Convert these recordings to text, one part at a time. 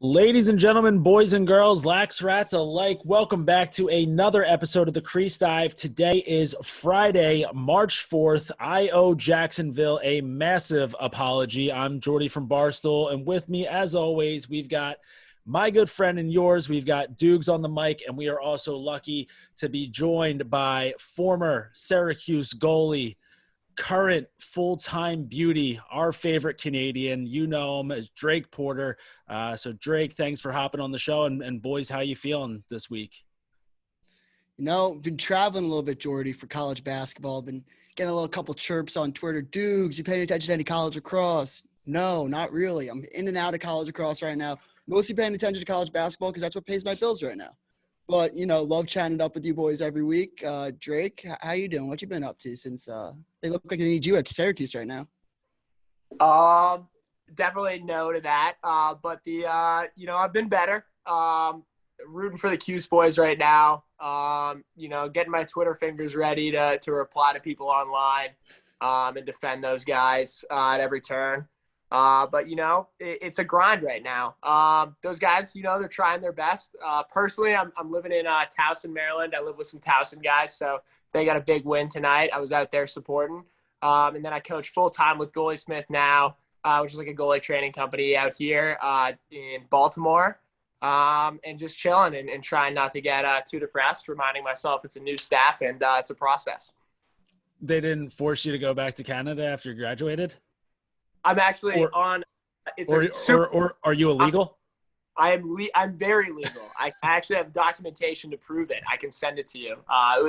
Ladies and gentlemen, boys and girls, lax rats alike, welcome back to another episode of the Crease Dive. Today is Friday, March 4th. I owe Jacksonville a massive apology. I'm Jordie from Barstool, and with me, as always, we've got my good friend and yours. We've got DOOGS on the mic, and we are also lucky to be joined by former Syracuse goalie, current full-time beauty, our favorite Canadian. You know him as Drake Porter. So Drake, thanks for hopping on the show. And boys, how you feeling this week? Been traveling a little bit, Jordie, for college basketball. Been getting a couple chirps on Twitter. DOOGS, you paying attention to any college lacrosse? No, not really. I'm in and out of college lacrosse right now. Mostly paying attention to college basketball because that's what pays my bills right now. But, love chatting up with you boys every week. Drake, how you doing? What you been up to since they look like they need you at Syracuse right now? Definitely no to that. But I've been better. Rooting for the Cuse boys right now. Getting my Twitter fingers ready to reply to people online and defend those guys at every turn. But it's a grind right now. Those guys, they're trying their best. Personally, I'm living in Towson, Maryland. I live with some Towson guys, so they got a big win tonight. I was out there supporting. And then I coach full-time with Goalie Smith now, which is like a goalie training company out here in Baltimore. And just chilling and trying not to get too depressed, reminding myself it's a new staff and it's a process. They didn't force you to go back to Canada after you graduated? I'm actually on. It's or are you illegal? I'm very legal. I actually have documentation to prove it. I can send it to you.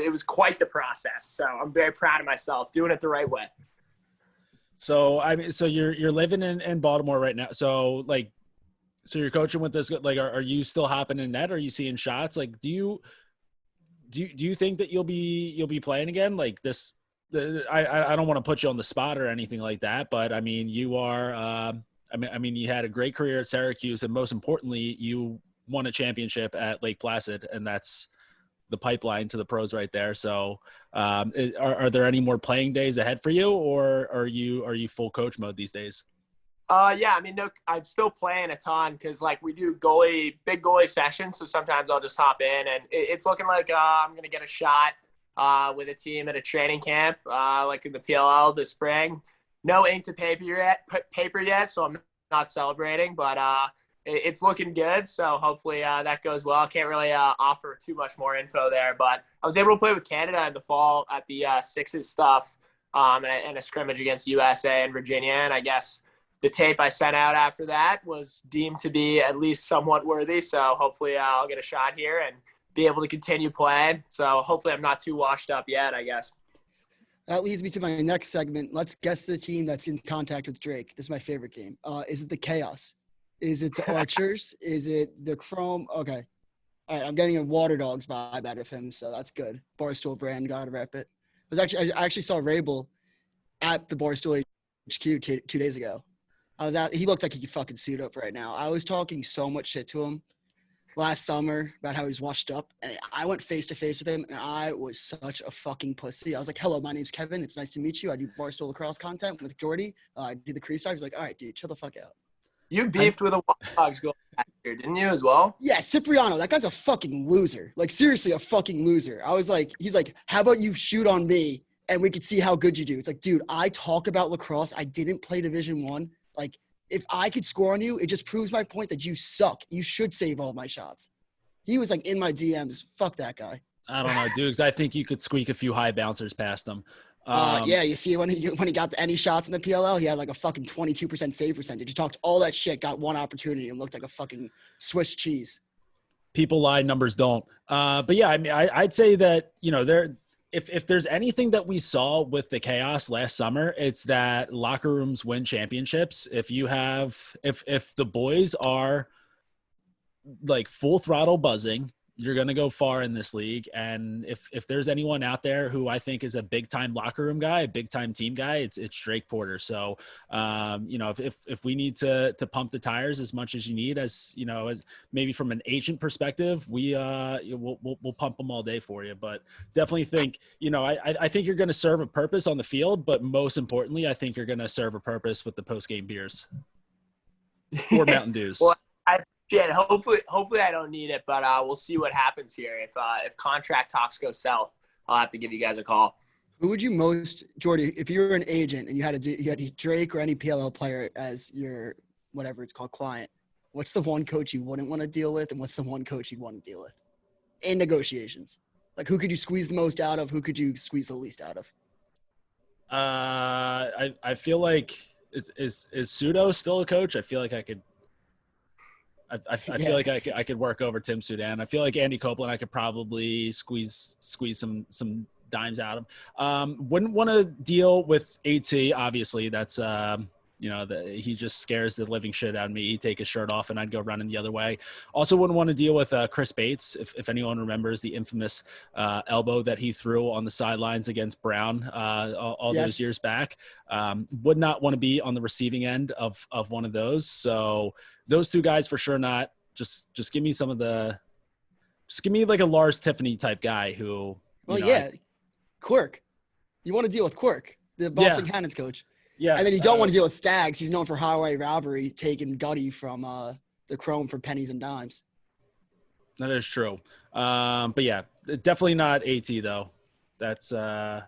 It was quite the process, so I'm very proud of myself doing it the right way. So so you're living in Baltimore right now. So you're coaching with this. Are you still hopping in net? Are you seeing shots? Do you think that you'll be playing again like this? I don't want to put you on the spot or anything like that, but I mean, you are, you had a great career at Syracuse, and most importantly, you won a championship at Lake Placid, and that's the pipeline to the pros right there. So, are there any more playing days ahead for you, or are you full coach mode these days? Yeah, no, I'm still playing a ton because we do big goalie sessions. So sometimes I'll just hop in, and it's looking like I'm going to get a shot with a team at a training camp, in the PLL this spring. No ink to paper yet, so I'm not celebrating, but it's looking good. So hopefully that goes well. I can't really offer too much more info there, but I was able to play with Canada in the fall at the Sixes stuff and a scrimmage against USA and Virginia. And I guess the tape I sent out after that was deemed to be at least somewhat worthy. So hopefully I'll get a shot here and be able to continue playing. So hopefully I'm not too washed up yet, I guess. That leads me to my next segment. Let's guess the team that's in contact with Drake. This is my favorite game. Is it the Chaos? Is it the RUTGERS? Is it the Chrome? Okay. All right, I'm getting a Water Dogs vibe out of him, so that's good. Barstool brand, gotta rep it. I actually saw Rabel at the Barstool HQ 2 days ago. He looked like he could fucking suit up right now. I was talking so much shit to him last summer about how he's washed up, and I went face to face with him, and I was such a fucking pussy. I was like, "Hello, my name's Kevin. It's nice to meet you. I do Barstool Lacrosse content with Jordie. I do the Crease Dive." He's like, "All right, dude, chill the fuck out." You beefed with a WAGON goal last year, didn't you, as well? Yeah, CIPRIANO. That guy's a fucking loser. Seriously, a fucking loser. I was like, he's like, "How about you shoot on me, and we could see how good you do?" It's like, dude, I talk about lacrosse. I didn't play Division I. If I could score on you, it just proves my point that you suck. You should save all my shots. He was in my DMs. Fuck that guy. I don't know, DOOGS. I think you could squeak a few high bouncers past him. Yeah, you see when he got any shots in the PLL, he had a fucking 22% save percentage. He talked all that shit, got one opportunity, and looked like a fucking Swiss cheese. People lie, numbers don't. But yeah, I'd say that if there's anything that we saw with the Chaos last summer, it's that locker rooms win championships. If the boys are full throttle buzzing, you're going to go far in this league. And if there's anyone out there who I think is a big time locker room guy, a big time team guy, it's Drake Porter. So, if we need to pump the tires as much as you need, maybe from an agent perspective, we'll pump them all day for you. But definitely think, I think you're going to serve a purpose on the field, but most importantly, I think you're going to serve a purpose with the post game beers or Mountain Dews. Well, Shit, hopefully I don't need it, but we'll see what happens here. If contract talks go south, I'll have to give you guys a call. Who would you most, Jordie, if you were an agent and you had Drake or any PLL player as your, whatever it's called, client, what's the one coach you wouldn't want to deal with, and what's the one coach you'd want to deal with in negotiations? Like, who could you squeeze the most out of? Who could you squeeze the least out of? I feel like is Pseudo still a coach? I feel like I could. I feel like I could work over Tim Sudan. I feel like Andy Copeland, I could probably squeeze some dimes out of him. Wouldn't want to deal with AT. Obviously, that's he just scares the living shit out of me. He'd take his shirt off and I'd go running the other way. Also wouldn't want to deal with Chris Bates. If anyone remembers the infamous elbow that he threw on the sidelines against Brown all those years back. Would not want to be on the receiving end of one of those. So those two guys for sure not. Just give me just give me like a Lars Tiffany type guy who. Well, Quirk. You want to deal with Quirk, the Boston Cannons coach. Yeah. And then you don't want to deal with Stags. He's known for highway robbery, taking Gutty from the Chrome for pennies and dimes. That is true. But yeah, definitely not AT though. That's I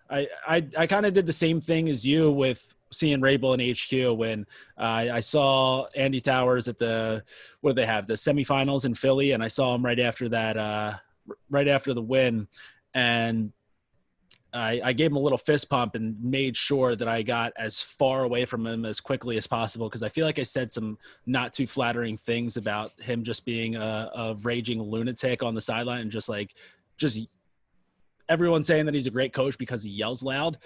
kind of did the same thing as you with seeing Rabel in HQ when I saw Andy Towers at the semifinals in Philly, and I saw him right after the win, and I gave him a little fist pump and made sure that I got as far away from him as quickly as possible, because I feel like I said some not too flattering things about him just being a raging lunatic on the sideline, and just everyone saying that he's a great coach because he yells loud.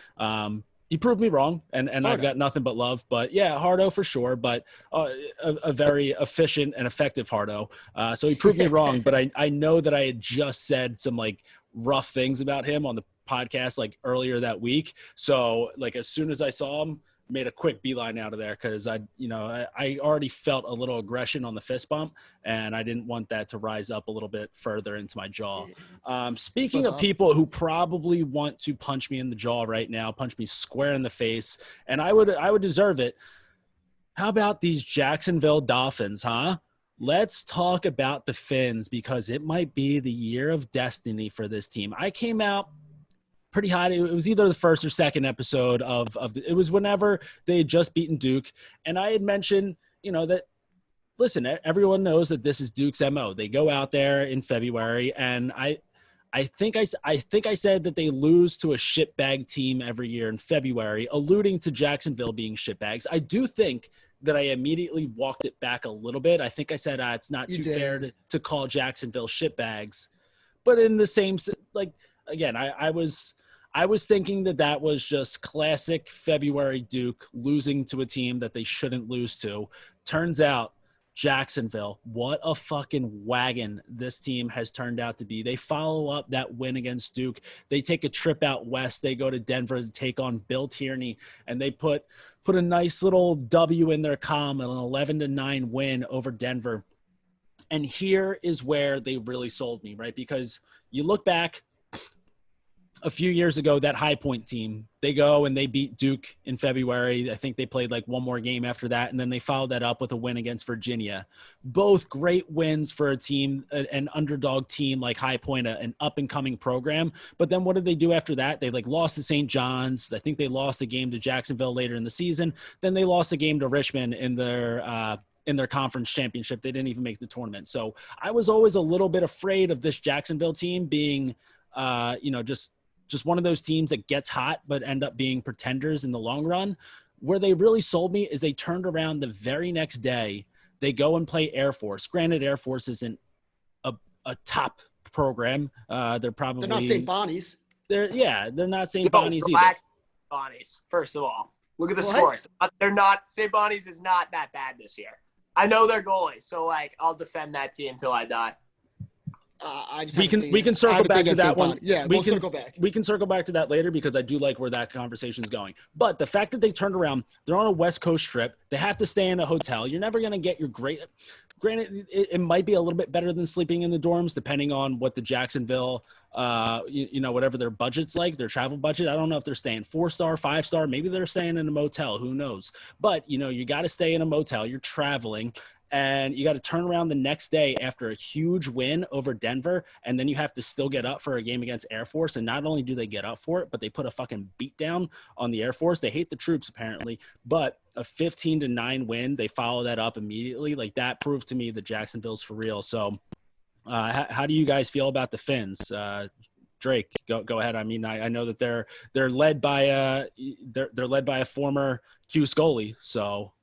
He proved me wrong, and I've got nothing but love. But yeah, Hardo for sure, but a very efficient and effective Hardo. So he proved me wrong, but I know that I had just said some like rough things about him on the podcast like earlier that week. So like as soon as I saw him, made a quick beeline out of there, because I already felt a little aggression on the fist bump, and I didn't want that to rise up a little bit further into my jaw. Speaking of people who probably want to punch me in the jaw right now, punch me square in the face, and I would deserve it. How about these Jacksonville Dolphins, huh? Let's talk about the Fins, because it might be the year of destiny for this team. I came out pretty hot. It was either the first or second episode it was whenever they had just beaten Duke. And I had mentioned, that, listen, everyone knows that this is Duke's MO. They go out there in February, and I think I said that they lose to a shitbag team every year in February, alluding to Jacksonville being shitbags. I do think that I immediately walked it back a little bit. I think I said it's not too fair to call Jacksonville shitbags. But in the same, like, again, I was thinking that was just classic February Duke losing to a team that they shouldn't lose to. Turns out Jacksonville, what a fucking wagon this team has turned out to be. They follow up that win against Duke. They take a trip out west. They go to Denver to take on Bill Tierney, and they put a nice little W in their column, an 11-9 win over Denver. And here is where they really sold me, right? Because you look back a few years ago, that High Point team, they go and they beat Duke in February. I think they played like one more game after that, and then they followed that up with a win against Virginia. Both great wins for a team, an underdog team like High Point, an up-and-coming program. But then what did they do after that? They lost to St. John's. I think they lost a game to Jacksonville later in the season. Then they lost a game to Richmond in their conference championship. They didn't even make the tournament. So I was always a little bit afraid of this Jacksonville team being, just one of those teams that gets hot but end up being pretenders in the long run. Where they really sold me is they turned around the very next day. They go and play Air Force. Granted, Air Force isn't a top program. They're not St. Bonnie's. They're not St. Bonnie's either. Bonnie's, first of all. Look at the scores. They're not – St. Bonnie's is not that bad this year. I know their goalie, so, I'll defend that team until I die. We can circle back to that one. Yeah, we'll circle back. We can circle back to that later, because I do like where that conversation is going. But the fact that they turned around, they're on a West Coast trip. They have to stay in a hotel. You're never going to get your great – granted, it might be a little bit better than sleeping in the dorms, depending on what the Jacksonville, whatever their budget's like, their travel budget. I don't know if they're staying 4-star, 5-star. Maybe they're staying in a motel. Who knows? But, you got to stay in a motel. You're traveling. and you got to turn around the next day after a huge win over Denver, and then you have to still get up for a game against Air Force. And not only do they get up for it, but they put a fucking beat down on the Air Force. They hate the troops apparently, but a 15-9 win, they follow that up immediately. Like, that proved to me that Jacksonville's for real. So how do you guys feel about the Finns? Drake, go ahead. I mean, I know that they're led by a former Cuse goalie. So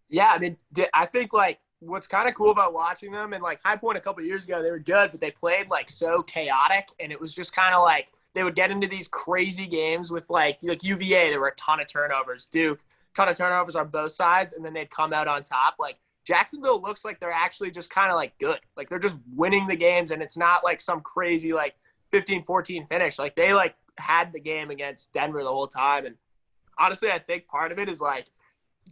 yeah, I mean, I think like what's kind of cool about watching them, and like High Point a couple of years ago, they were good, but they played like so chaotic, and it was just kind of like they would get into these crazy games with like UVA. There were a ton of turnovers. Duke, ton of turnovers on both sides, and then they'd come out on top. Like Jacksonville looks like they're actually just kind of like good. Like they're just winning the games, and it's not like some crazy like 15-14 finish. Like they like had the game against Denver the whole time. And honestly, I think part of it is like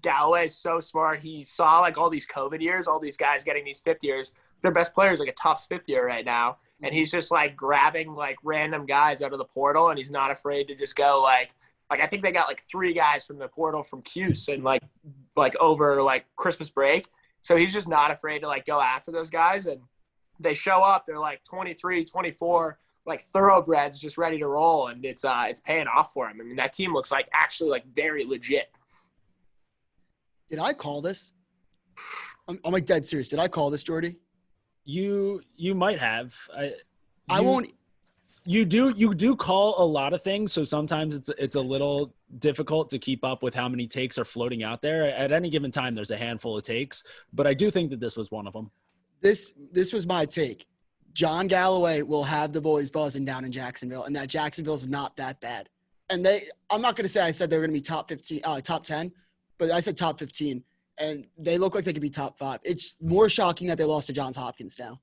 Galloway is so smart. He saw like all these COVID years, all these guys getting these fifth years. Their best player is like a Tufts fifth year right now. And he's just like grabbing like random guys out of the portal, and he's not afraid to just go like I think they got like 3 guys from the portal from Cuse and like over like Christmas break. So he's just not afraid to like go after those guys, and they show up. They're like 23, 24, like thoroughbreds just ready to roll, and it's paying off for him. I mean, that team looks like actually like very legit. Did I call this? I'm like dead serious. Did I call this, Jordie? You might have. I won't. You do call a lot of things, so sometimes it's a little difficult to keep up with how many takes are floating out there. At any given time, there's a handful of takes, but I do think that this was one of them. This was my take. John Galloway will have the boys buzzing down in Jacksonville, and that Jacksonville's not that bad. And I'm not going to say I said they were going to be top 15, top 10, but I said top 15, and they look like they could be top 5. It's more shocking that they lost to Johns Hopkins now,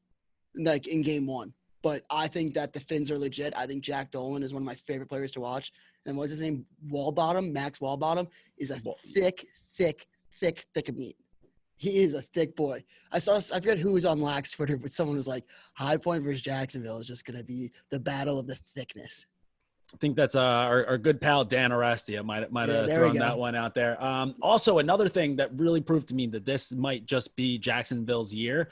like in game 1. But I think that the Finns are legit. I think Jack Dolan is one of my favorite players to watch. And what's his name? Wallbottom, Max Wallbottom, is a thick of meat. He is a thick boy. I forget who was on Lax Twitter, but someone was like, High Point versus Jacksonville is just going to be the battle of the thickness. I think that's our good pal Dan Orestia might have thrown that one out there. Also, another thing that really proved to me that this might just be Jacksonville's year.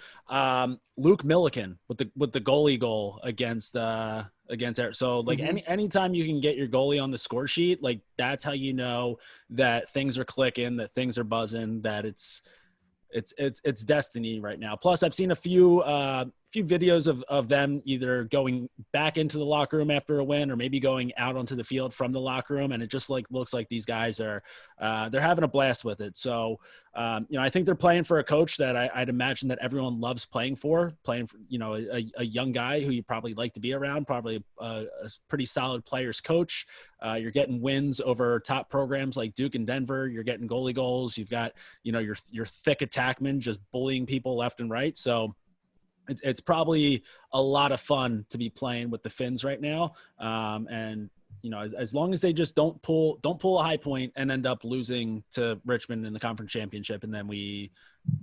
Luke Milliken with the goalie goal against Eric. So like anytime you can get your goalie on the score sheet, like that's how you know that things are clicking, that things are buzzing, that it's destiny right now. Plus, I've seen a few videos of them either going back into the locker room after a win or maybe going out onto the field from the locker room, and it just like looks like these guys are they're having a blast with it. So I think they're playing for a coach that I'd imagine that everyone loves playing for a young guy who you probably like to be around, probably a pretty solid players coach. You're getting wins over top programs like Duke and Denver. You're getting goalie goals. You've got your thick attackmen just bullying people left and right. So it's probably a lot of fun to be playing with the Finns right now. And as long as they just don't pull a High Point and end up losing to Richmond in the conference championship, and then we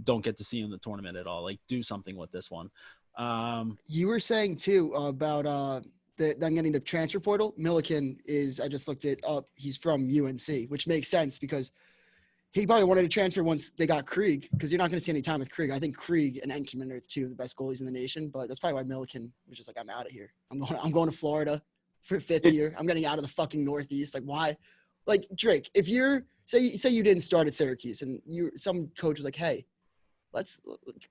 don't get to see them in the tournament at all, like do something with this one. You were saying too about them getting the transfer portal. Milliken is, I just looked it up. He's from UNC, which makes sense because he probably wanted to transfer once they got Krieg, because you're not going to see any time with Krieg. I think Krieg and Intern are 2 of the best goalies in the nation, but that's probably why Milliken was just like, I'm out of here. I'm going to Florida for 5th year. I'm getting out of the fucking Northeast. Like, why? Like, Drake, if you're say you didn't start at Syracuse and some coach was like, hey, why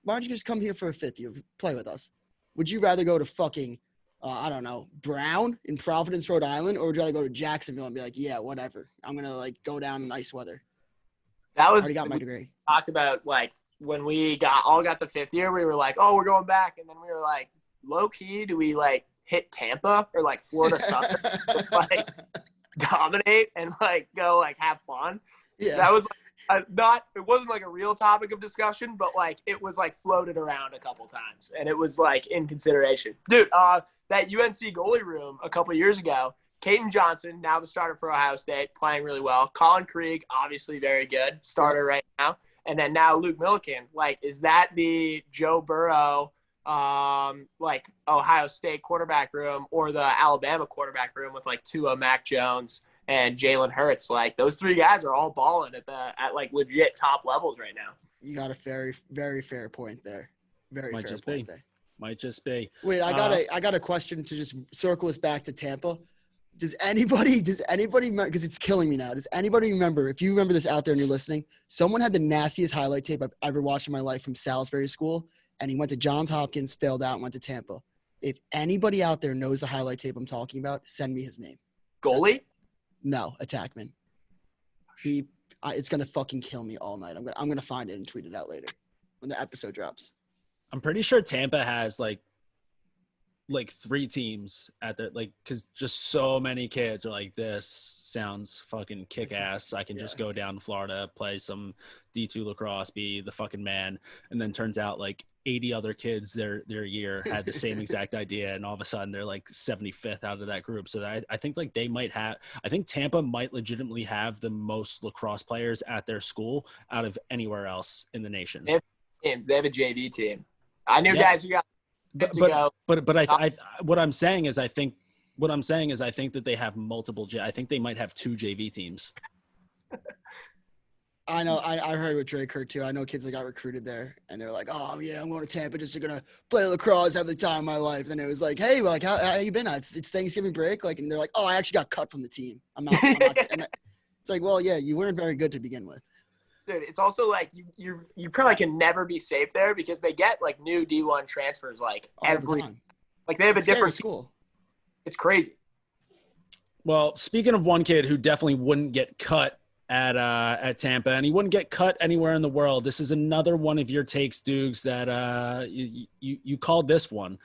don't you just come here for a 5th year, play with us? Would you rather go to fucking I don't know, Brown in Providence, Rhode Island, or would you rather go to Jacksonville and be like, yeah, whatever, I'm gonna like go down in nice weather? That was already got my degree. Talked about like when we all got the 5th year, we were like, oh, we're going back, and then we were like, low key, do we like hit Tampa or like Florida Southern, like dominate and like go like have fun? Yeah, that was like, it wasn't like a real topic of discussion, but like it was like floated around a couple times, and it was like in consideration. Dude, that UNC goalie room a couple years ago, Caden Johnson, now the starter for Ohio State, playing really well. Colin Krieg, obviously very good, starter right now. And then now Luke Milliken. Like, is that the Joe Burrow, like Ohio State quarterback room, or the Alabama quarterback room with like Tua, Mac Jones, and Jalen Hurts? Like, those 3 guys are all balling at like legit top levels right now. You got a very, very fair point there. Very Might fair just point be. there. Might just be. Wait, I got a question to just circle us back to Tampa. Does anybody, because it's killing me now. Does anybody remember, if you remember this out there and you're listening, someone had the nastiest highlight tape I've ever watched in my life from Salisbury School, and he went to Johns Hopkins, failed out, and went to Tampa. If anybody out there knows the highlight tape I'm talking about, send me his name. Goalie? No, attackman. It's gonna fucking kill me all night. I'm gonna find it and tweet it out later when the episode drops. I'm pretty sure Tampa has like 3 teams at the because just so many kids are like, this sounds fucking kick ass. I can just go down to Florida, play some D2 lacrosse, be the fucking man, and then turns out like 80 other kids their year had the same exact idea, and all of a sudden they're like 75th out of that group. So I think like I think Tampa might legitimately have the most lacrosse players at their school out of anywhere else in the nation. They have teams. They have a JV team. I knew guys who got but I what I'm saying is I think that they have multiple. I think they might have 2 JV teams. I know. I heard what Drake heard too. I know kids that got recruited there, and they're like, "Oh yeah, I'm going to Tampa just to gonna play lacrosse, have the time of my life." And it was like, "Hey, like how you been? It's Thanksgiving break." Like, and they're like, "Oh, I actually got cut from the team. I'm not." And it's like, well, yeah, you weren't very good to begin with. Dude, it's also like you probably can never be safe there because they get like new D1 transfers like every time. Like they have a different school. It's crazy. Well, speaking of one kid who definitely wouldn't get cut at Tampa, and he wouldn't get cut anywhere in the world, this is another one of your takes, Doogs, that you called this one.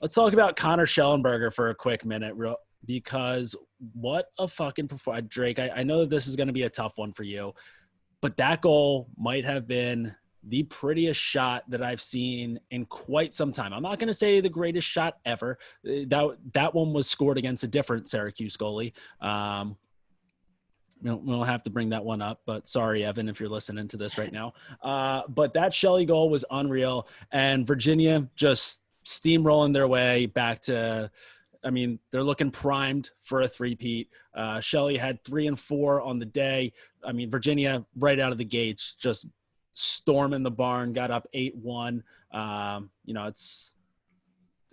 Let's talk about Connor Schellenberger for a quick minute, because what a fucking performance. Drake, I know that this is going to be a tough one for you, but that goal might have been the prettiest shot that I've seen in quite some time. I'm not going to say the greatest shot ever. That one was scored against a different Syracuse goalie. We'll have to bring that one up, but sorry, Evan, if you're listening to this right now. But that Shelley goal was unreal, and Virginia just steamrolling their way back to, they're looking primed for a three-peat. Shelley had 3 and 4 on the day. Virginia right out of the gates, just storming the barn, got up 8-1.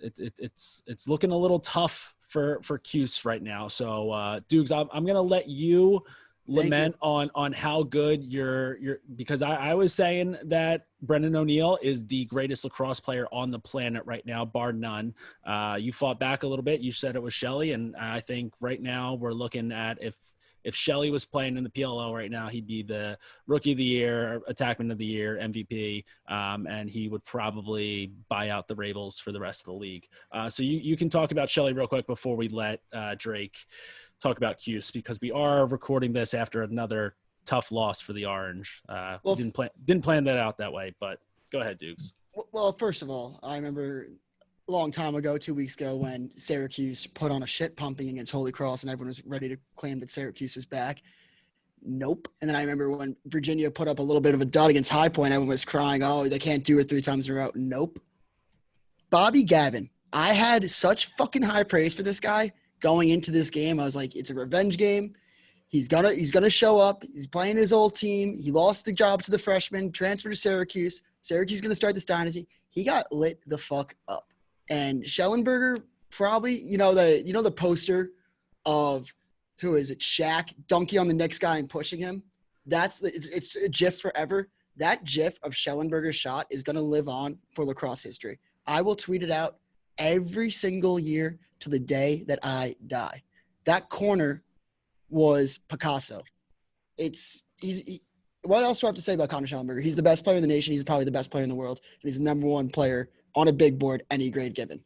It's looking a little tough for Cuse right now. So Doogs, I'm going to let you lament on how good you're because I was saying that Brendan O'Neill is the greatest lacrosse player on the planet right now, bar none. You fought back a little bit. You said it was Shelley, and I think right now we're looking at if Shelley was playing in the PLO right now, he'd be the Rookie of the Year, Attackman of the Year, MVP, and he would probably buy out the Rabels for the rest of the league. So you can talk about Shelley real quick before we let Drake talk about Cuse, because we are recording this after another tough loss for the Orange. We didn't plan that out that way, but go ahead, Dukes. Well, first of all, I remember a long time ago, 2 weeks ago, when Syracuse put on a shit pumping against Holy Cross and everyone was ready to claim that Syracuse was back. Nope. And then I remember when Virginia put up a little bit of a dud against High Point, everyone was crying, oh, they can't do it 3 times in a row. Nope. Bobby Gavin. I had such fucking high praise for this guy going into this game. I was like, it's a revenge game. He's gonna show up. He's playing his old team. He lost the job to the freshman, transferred to Syracuse. Syracuse is gonna start this dynasty. He got lit the fuck up. And Schellenberger probably, the poster of, who is it, Shaq dunking on the next guy and pushing him. It's a GIF forever. That GIF of Schellenberger's shot is going to live on for lacrosse history. I will tweet it out every single year to the day that I die. That corner was Picasso. What else do I have to say about Connor Schellenberger? He's the best player in the nation. He's probably the best player in the world. And he's the number 1 player on a big board, any grade given.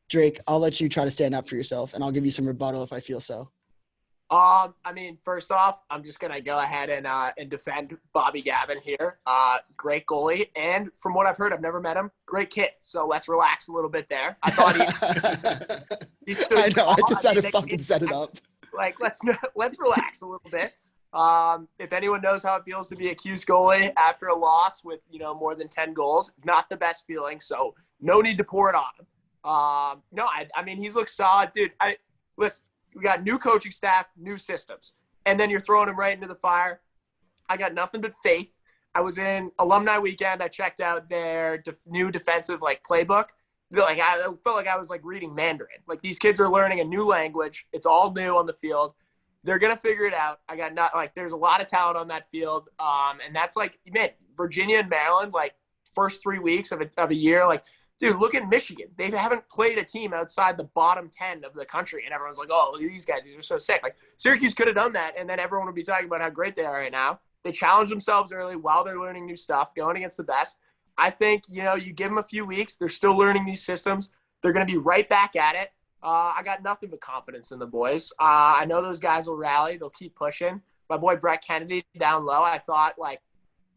Drake, I'll let you try to stand up for yourself, and I'll give you some rebuttal if I feel so. First off, I'm just going to go ahead and defend Bobby Gavin here. Great goalie. And from what I've heard, I've never met him. Great kid. So let's relax a little bit there. I thought he stood I know. tall. I just had to fucking set it up. Like, let's relax a little bit. If anyone knows how it feels to be a Cuse goalie after a loss with, more than 10 goals, not the best feeling. So no need to pour it on him. He's looked solid, dude. Listen, we got new coaching staff, new systems, and then you're throwing him right into the fire. I got nothing but faith. I was in alumni weekend. I checked out their new defensive like playbook. Like I felt like I was like reading Mandarin. Like these kids are learning a new language. It's all new on the field. They're gonna figure it out. I got not like there's a lot of talent on that field. And that's like, man, Virginia and Maryland, like first 3 weeks of a year, like, dude, look at Michigan. They haven't played a team outside the bottom 10 of the country, and everyone's like, oh, look at these guys. These are so sick. Like Syracuse could have done that, and then everyone would be talking about how great they are right now. They challenge themselves early while they're learning new stuff, going against the best. I think, you know, you give them a few weeks. They're still learning these systems. They're going to be right back at it. I got nothing but confidence in the boys. I know those guys will rally. They'll keep pushing. My boy Brett Kennedy down low, I thought, like,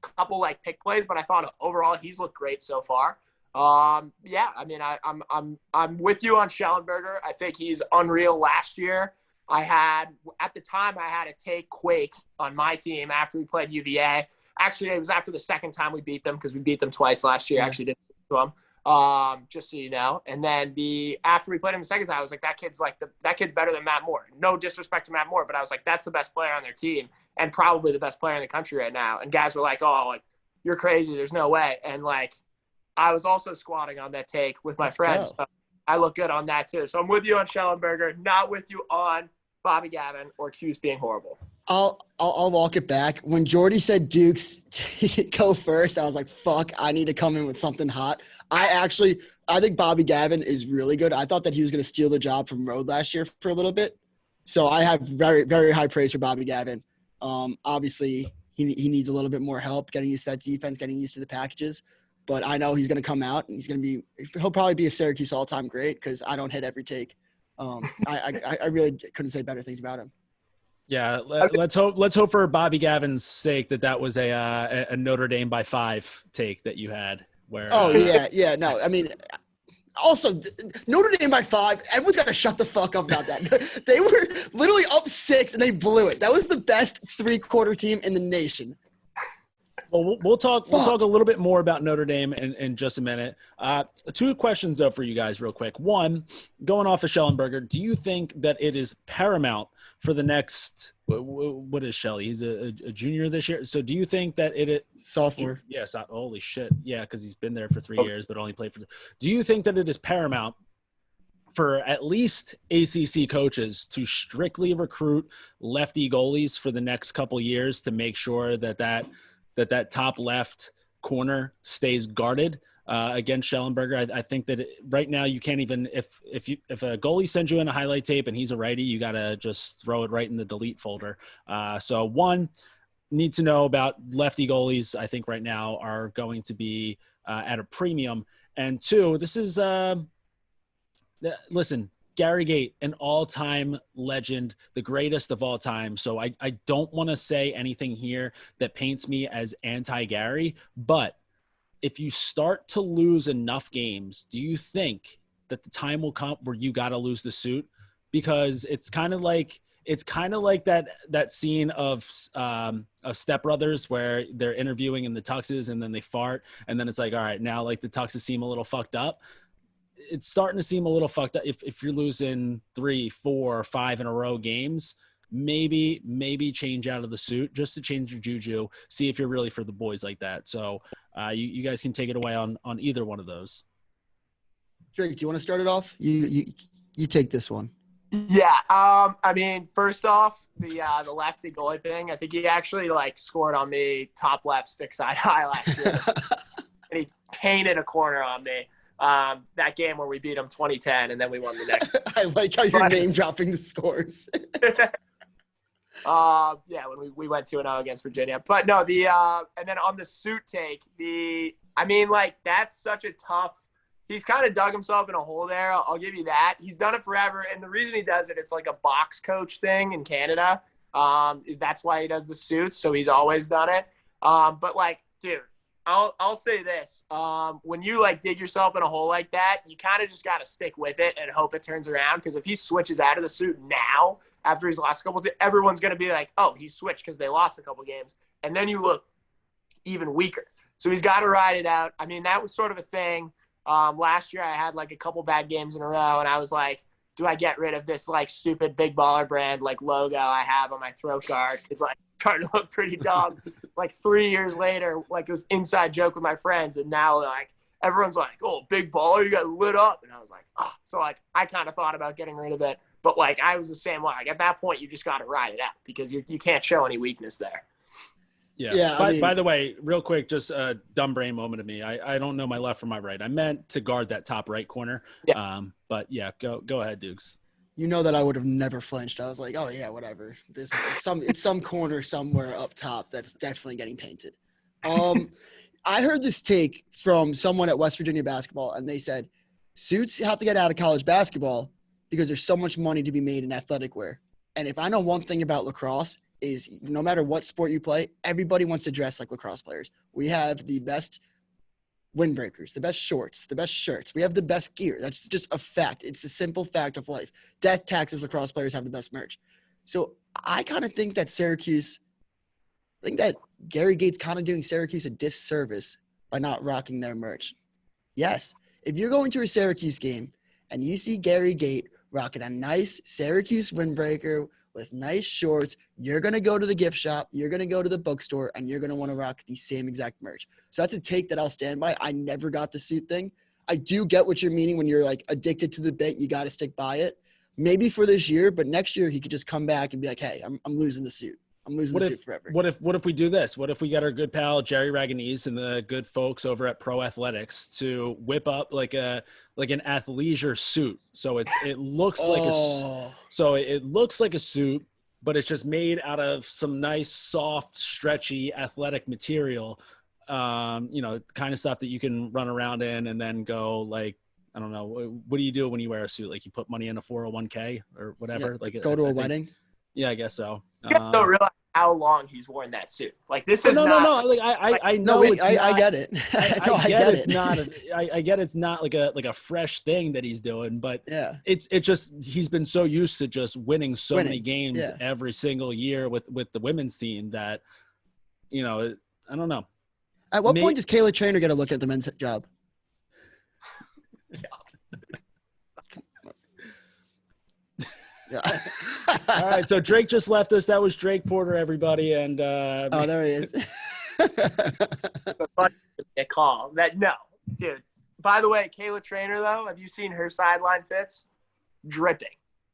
a couple, like, pick plays, but I thought overall he's looked great so far. Yeah, I mean, I'm with you on Schellenberger. I think he's unreal last year. At the time, I had to take Quake on my team after we played UVA. Actually, it was after the second time we beat them because we beat them twice last year. Yeah. Actually, didn't beat them, just so you know. And then after we played him the second time, I was like, that kid's better than Matt Moore. No disrespect to Matt Moore, but I was like, that's the best player on their team and probably the best player in the country right now. And guys were like, oh, like you're crazy. There's no way. And like, I was also squatting on that take with my friends. So I look good on that too. So I'm with you on Schellenberger, not with you on Bobby Gavin or Cuse being horrible. I'll walk it back. When Jordie said Dukes go first, I was like, fuck, I need to come in with something hot. I think Bobby Gavin is really good. I thought that he was going to steal the job from Rode last year for a little bit. So I have very, very high praise for Bobby Gavin. Obviously, he needs a little bit more help getting used to that defense, getting used to the packages. But I know he's going to come out and he'll probably be a Syracuse all-time great because I don't hit every take. I really couldn't say better things about him. Yeah, let's hope for Bobby Gavin's sake that was a Notre Dame by 5 take that you had. Where no, I mean, also Notre Dame by 5. Everyone's got to shut the fuck up about that. They were literally up 6 and they blew it. That was the best 3-quarter team in the nation. Well, we'll talk a little bit more about Notre Dame in just a minute. 2 questions though for you guys real quick. One, going off of Schellenberger, do you think that it is paramount for the next what is Shelley? He's a junior this year. So do you think that it is sophomore? Yes. Holy shit. Yeah, because he's been there for 3 years, but only played for. Do you think that it is paramount for at least ACC coaches to strictly recruit lefty goalies for the next couple years to make sure that top left corner stays guarded against Schellenberger? I think that right now you can't even if a goalie sends you in a highlight tape and he's a righty, you got to just throw it right in the delete folder. So one, need to know about lefty goalies. I think right now are going to be at a premium. And 2, this is listen, Gary GAIT, an all-time legend, the greatest of all time. So I don't want to say anything here that paints me as anti-Gary, but if you start to lose enough games, do you think that the time will come where you got to lose the suit? Because it's kind of like that scene of Step Brothers where they're interviewing in the tuxes and then they fart and then it's like, all right, now like the tuxes seem a little fucked up. It's starting to seem a little fucked up if you're losing 3, 4, 5 in a row games. Maybe change out of the suit just to change your juju, see if you're really for the boys like that. So you guys can take it away on either one of those. Drake, do you want to start it off? You take this one. Yeah. I mean, first off, the lefty goalie thing, I think he actually like scored on me top left stick side high last year. And he painted a corner on me. That game where we beat them 2010 and then we won the next. I like how you're name dropping the scores. Yeah, when we went 2-0 against Virginia. But no, and then on the suit take, I mean, like, that's such a tough – he's kind of dug himself in a hole there. I'll give you that. He's done it forever, and the reason he does it, it's like a box coach thing in Canada, is that's why he does the suits, so he's always done it. But, like, dude, I'll say this. When you, like, dig yourself in a hole like that, you kind of just got to stick with it and hope it turns around, because if he switches out of the suit now – after he's lost a couple, everyone's going to be like, oh, he switched because they lost a couple games. And then you look even weaker. So he's got to ride it out. I mean, that was sort of a thing. Last year I had like a couple bad games in a row, and I was like, do I get rid of this like stupid big baller brand like logo I have on my throat guard? Because like starting to look pretty dumb. Like 3 years later, like it was inside joke with my friends, and now like everyone's like, "Oh, big baller, you got lit up," and I was like, "Oh," so like I kind of thought about getting rid of it, but like I was the same way. Like at that point, you just got to ride it out because you can't show any weakness there. Yeah. By the way, real quick, just a dumb brain moment of me. I don't know my left from my right. I meant to guard that top right corner. Yeah. But yeah, go ahead, Dukes. You know that I would have never flinched. I was like, oh yeah, whatever. It's some corner somewhere up top that's definitely getting painted. I heard this take from someone at West Virginia basketball, and they said suits have to get out of college basketball because there's so much money to be made in athletic wear. And if I know one thing about lacrosse is no matter what sport you play, everybody wants to dress like lacrosse players. We have the best windbreakers, the best shorts, the best shirts. We have the best gear. That's just a fact. It's a simple fact of life. Death taxes lacrosse players have the best merch. So I kind of think that Gary Gait's kind of doing Syracuse a disservice by not rocking their merch. Yes, if you're going to a Syracuse game and you see Gary Gait rocking a nice Syracuse windbreaker with nice shorts, you're going to go to the gift shop, you're going to go to the bookstore, and you're going to want to rock the same exact merch. So that's a take that I'll stand by. I never got the suit thing. I do get what you're meaning when you're like addicted to the bit. You got to stick by it. Maybe for this year, but next year he could just come back and be like, hey, I'm losing the suit. I'm losing the suit forever. What if we do this? What if we get our good pal Jerry Raganese and the good folks over at Pro Athletics to whip up like an athleisure suit? So it looks like it looks like a suit, but it's just made out of some nice, soft, stretchy, athletic material. Kind of stuff that you can run around in and then go like, I don't know. What do you do when you wear a suit? Like you put money in a 401k or whatever. Yeah, like go to a wedding. Yeah, I guess so. You don't realize how long he's worn that suit. Like this is no. Like I know. I get it. I get it's not. I get it's not like a fresh thing that he's doing, but yeah, it's just he's been so used to just winning many games every single year with the women's team that, I don't know. At what point does Kayla Trainer get a look at the men's job? Yeah. All right, so Drake just left us. That was Drake Porter, everybody, and oh, there he is. A call that no, dude. By the way, Kayla Trainer though, have you seen her sideline fits? Dripping.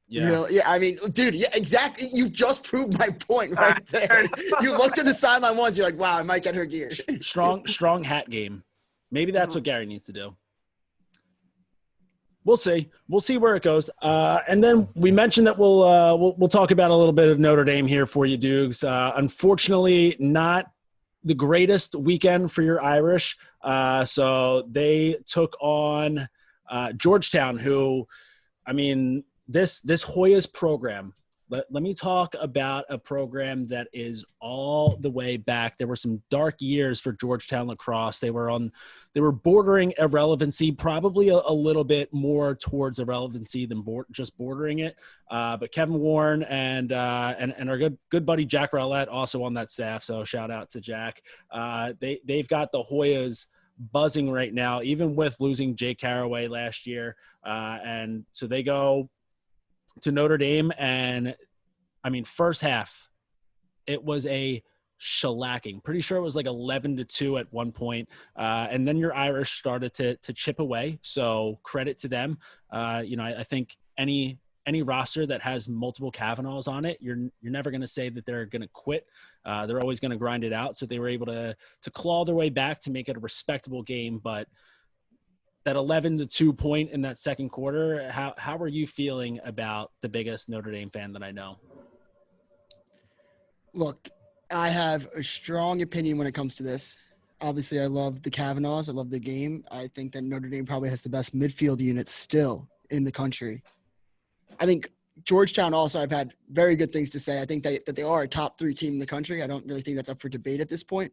Yeah. Really? Yeah. I mean, dude. Yeah. Exactly. You just proved my point right there. You looked at the sideline once. You're like, wow, I might get her gear. Strong hat game. Maybe that's what Gary needs to do. We'll see. We'll see where it goes. And then we mentioned that we'll talk about a little bit of Notre Dame here for you, Doogs. Unfortunately, not the greatest weekend for your Irish. So they took on Georgetown, who, I mean, this Hoyas program. Let me talk about a program that is all the way back. There were some dark years for Georgetown lacrosse. They were bordering irrelevancy, probably a little bit more towards irrelevancy than just bordering it. But Kevin Warren and our good buddy Jack Rowlett also on that staff. So shout out to Jack. They've got the Hoyas buzzing right now, even with losing Jake Caraway last year. And so they go to Notre Dame, and I mean, first half, it was a shellacking. Pretty sure it was like 11-2 at one point. And then your Irish started to chip away. So credit to them. I think any roster that has multiple Kavanaughs on it, you're never going to say that they're going to quit. They're always going to grind it out. So they were able to claw their way back to make it a respectable game. But that 11-2 point in that second quarter, how are you feeling about the biggest Notre Dame fan that I know? Look, I have a strong opinion when it comes to this. Obviously, I love the Kavanaughs. I love their game. I think that Notre Dame probably has the best midfield unit still in the country. I think Georgetown also, I've had very good things to say. I think that they are a top 3 team in the country. I don't really think that's up for debate at this point.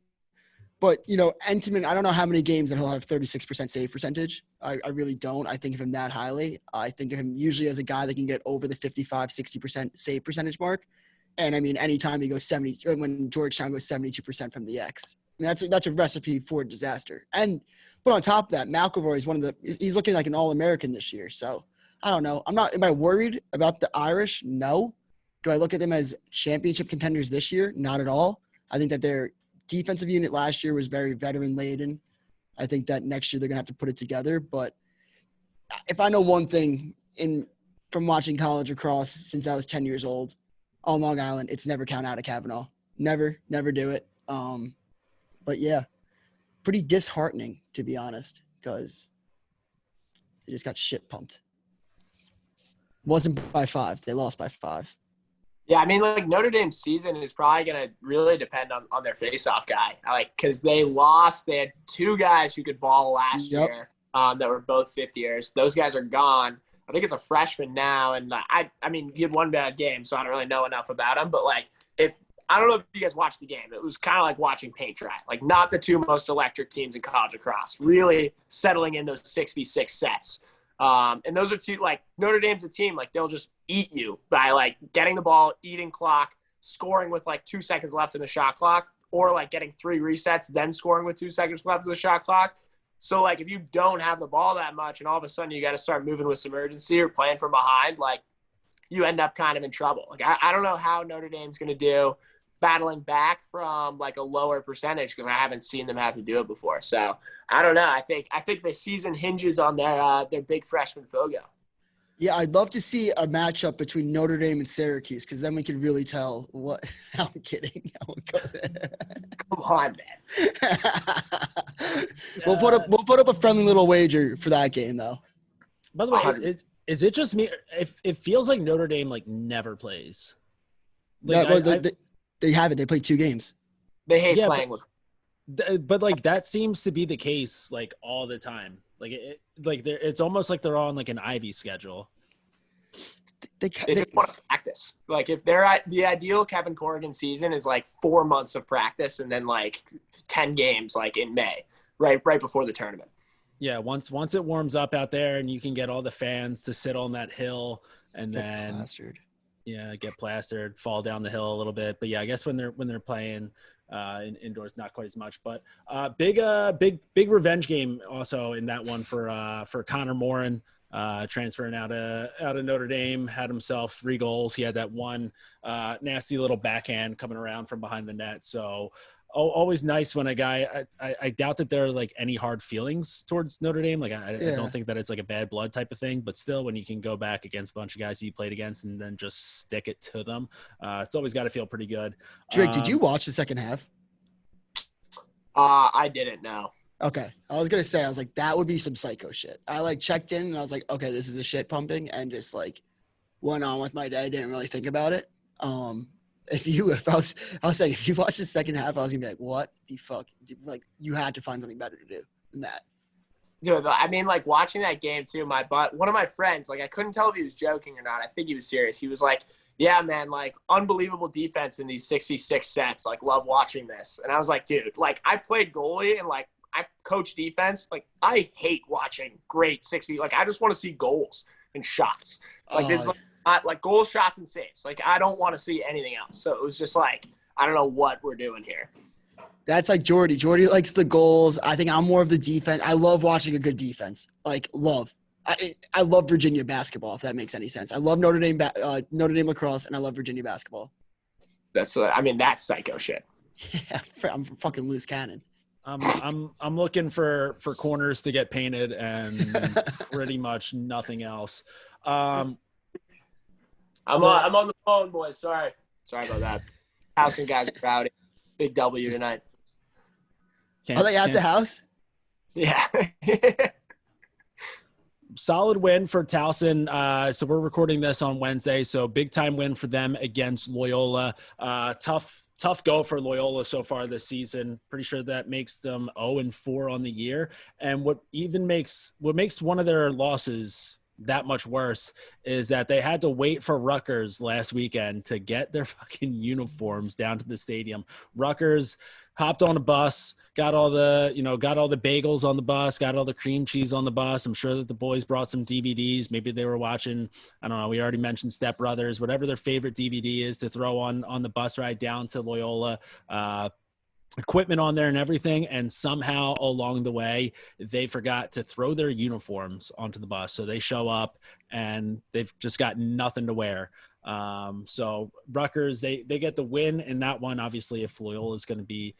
But, Entman, I don't know how many games that he'll have 36% save percentage. I really don't. I think of him that highly. I think of him usually as a guy that can get over the 55, 60% save percentage mark. And, I mean, anytime he goes 70 – when Georgetown goes 72% from the X. I mean, that's a recipe for disaster. But on top of that, McElroy is he's looking like an All-American this year. So, I don't know. Am I worried about the Irish? No. Do I look at them as championship contenders this year? Not at all. I think that their defensive unit last year was very veteran laden. I think that next year they're going to have to put it together. But if I know one thing from watching college lacrosse since I was 10 years old on Long Island, it's never count out a Kavanaugh. Never do it. But yeah, pretty disheartening, to be honest, because they just got shit pumped. Wasn't by 5. They lost by 5. Yeah, I mean, like Notre Dame's season is probably going to really depend on their face-off guy. Because they lost. They had 2 guys who could ball last year that were both 50-years. Those guys are gone. I think it's a freshman now. And I mean, he had 1 bad game, so I don't really know enough about him. But, like, I don't know if you guys watched the game. It was kind of like watching paint dry. Like, not the 2 most electric teams in college lacrosse. Really settling in those 6v6 sets. And those are 2, like, Notre Dame's a team, like, they'll just eat you by, like, getting the ball, eating clock, scoring with, like, 2 seconds left in the shot clock, or, like, getting 3 resets, then scoring with 2 seconds left in the shot clock. So, like, if you don't have the ball that much and all of a sudden you got to start moving with some urgency or playing from behind, like, you end up kind of in trouble. Like, I don't know how Notre Dame's going to do battling back from, like, a lower percentage because I haven't seen them have to do it before. So, I don't know. I think the season hinges on their big freshman Fogo. Yeah, I'd love to see a matchup between Notre Dame and Syracuse because then we could really tell what – I'm kidding. I won't go there. Come on, man. We'll put up a friendly little wager for that game, though. By the way, is it just me? It feels like Notre Dame, like, never plays. Like, they haven't. They played 2 games. They hate playing with – but, like, that seems to be the case, like, all the time. Like, it's almost like they're on, like, an Ivy schedule. They just want to practice. Like, if the ideal Kevin Corrigan season is, like, 4 months of practice and then, like, 10 games, like, in May, right before the tournament. Yeah, once it warms up out there and you can get all the fans to sit on that hill and then plastered. Yeah, get plastered, fall down the hill a little bit. But yeah, I guess when they're playing indoors, not quite as much. But big revenge game also in that one for Connor Morin, transferring out of Notre Dame, had himself 3 goals. He had that one nasty little backhand coming around from behind the net. So always nice when a guy I doubt that there are, like, any hard feelings towards Notre Dame. Like, I don't think that it's like a bad blood type of thing, but still, when you can go back against a bunch of guys you played against and then just stick it to them, it's always got to feel pretty good. Drake, did you watch the second half? I didn't know. Okay. I was going to say, I was like, that would be some psycho shit. I, like, checked in and I was like, okay, this is a shit pumping, and just, like, went on with my day. Didn't really think about it. If I was saying, if you watch the second half, I was gonna be like, what the fuck? Like, you had to find something better to do than that. Dude, I mean, like, watching that game too, one of my friends, like, I couldn't tell if he was joking or not. I think he was serious. He was like, yeah, man, like, unbelievable defense in these 66 sets. Like, love watching this. And I was like, dude, like, I played goalie and, like, I coach defense. Like, I hate watching great 6v. Like, I just want to see goals and shots. Like, this is like goals, shots, and saves. Like, I don't want to see anything else. So it was just like, I don't know what we're doing here. That's like Jordie. Jordie likes the goals. I think I'm more of the defense. I love watching a good defense. Like, love. I love Virginia basketball, if that makes any sense. I love Notre Dame lacrosse, and I love Virginia basketball. That's psycho shit. Yeah, I'm fucking loose cannon. I'm looking for corners to get painted and pretty much nothing else. I'm on the phone, boys. Sorry about that. Housing guys are rowdy. Big W tonight. Are they at the house? Yeah. Solid win for Towson. So we're recording this on Wednesday. So big time win for them against Loyola. Tough go for Loyola so far this season. Pretty sure that makes them 0-4 on the year. And what makes one of their losses that much worse is that they had to wait for Rutgers last weekend to get their fucking uniforms down to the stadium. Rutgers hopped on a bus, got all the bagels on the bus, got all the cream cheese on the bus. I'm sure that the boys brought some DVDs. Maybe they were watching, I don't know, we already mentioned Step Brothers, whatever their favorite DVD is to throw on the bus ride down to Loyola. Equipment on there and everything, and somehow along the way they forgot to throw their uniforms onto the bus. So they show up and they've just got nothing to wear. So Rutgers, they get the win in that one. Obviously, if Loyola is going to be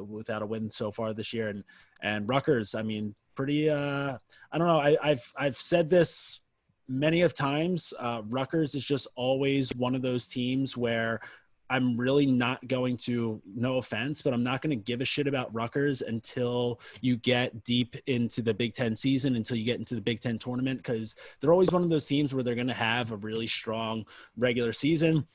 without a win so far this year, and Rutgers, I mean, pretty. I don't know. I've said this many of times. Rutgers is just always one of those teams where I'm really not going to, no offense, but I'm not going to give a shit about Rutgers until you get deep into the Big Ten season, until you get into the Big Ten tournament, because they're always one of those teams where they're going to have a really strong regular season,